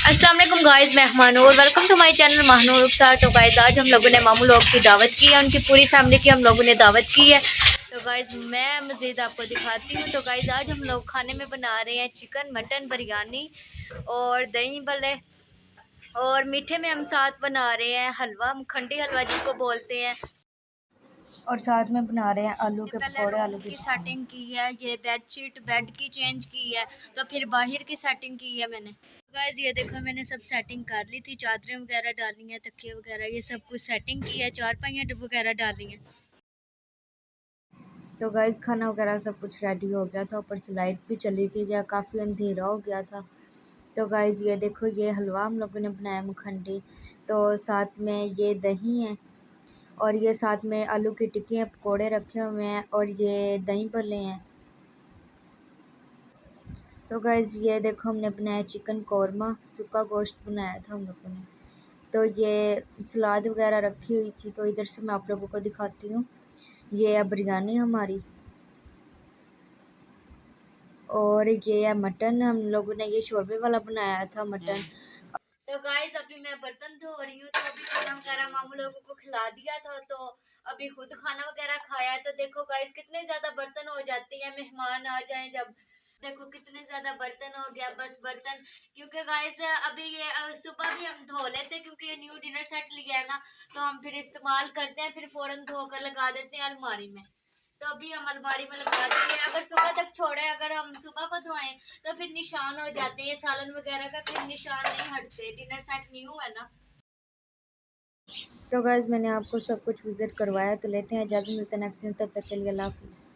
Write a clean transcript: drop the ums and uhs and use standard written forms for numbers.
अस्सलाम वालेकुम गाइस, मैं Mahanoor. Welcome to my channel Mahanoor Upsar. तो गाइस आज हम लोगों ने मामू लोग की दावत की है, उनकी पूरी फैमिली की हम लोगों ने दावत की है। तो गाइस मैं मज़ीद आपको दिखाती हूँ। तो गाइस आज हम लोग खाने में बना रहे हैं चिकन, मटन, बिरयानी और दही भल्ले, और मीठे में हम साथ बना रहे हैं हलवा, खंडी हलवा जिसको बोलते हैं, और साथ में बना रहे हैं आलू के पहले पकौड़े, आलू रूम की की टिक्की। सेटिंग की है, ये बेडशीट बेड की चेंज की है, तो फिर बाहर की सेटिंग की है मैंने। गाइस ये देखो मैंने सब सेटिंग कर ली थी, चादरें वगैरह डाली हैं, तकिए वगैरह ये सब कुछ सेटिंग की है, चारपाइयाँ वगैरह डाली हैं। तो गाइस खाना वगैरह सब कुछ रेडी हो गया था, ऊपर से लाइट भी चली गई है, काफ़ी अंधेरा हो गया था। तो गाइस ये देखो ये हलवा हम लोगों ने बनाया मखंडी, तो साथ में ये दही है, और ये साथ में आलू की टिक्की हैं, पकोड़े रखे हुए हैं, और ये दही भल्ले हैं। तो गाइस ये देखो हमने बनाया चिकन कौरमा, सूखा गोश्त बनाया था हम लोगों ने। तो ये सलाद वगैरह रखी हुई थी, तो इधर से मैं आप लोगों को दिखाती हूँ। ये है बिरयानी हमारी, और ये है मटन, हम लोगों ने ये शोरबे वाला बनाया था मटन। तो गाइस अभी मैं बर्तन धो रही हूँ, तो अभी खाना वगैरह मामू लोगों को खिला दिया था, तो अभी खुद खाना वगैरह खाया। तो देखो गाइस कितने ज्यादा बर्तन हो जाते हैं, मेहमान आ जाएं जब, देखो कितने ज्यादा बर्तन हो गया, बस बर्तन। क्योंकि गाइस अभी ये सुबह भी हम धो लेते, क्योंकि ये न्यू डिनर सेट लिया है ना, तो हम फिर इस्तेमाल करते हैं, फिर फौरन धोकर लगा देते हैं अलमारी में। तो अभी हम अलमारी में लगा देंगे, अगर सुबह तक छोड़े, अगर हम सुबह को धोएं तो फिर निशान हो जाते हैं सालन वगैरह का, फिर निशान नहीं हटते, डिनर सेट न्यू है ना। तो गाइस मैंने आपको सब कुछ विजिट करवाया, तो लेते हैं इजाज़त, मिलते हैं नेक्स्ट दिन, तब तक के लिए अल्लाह हाफिज़।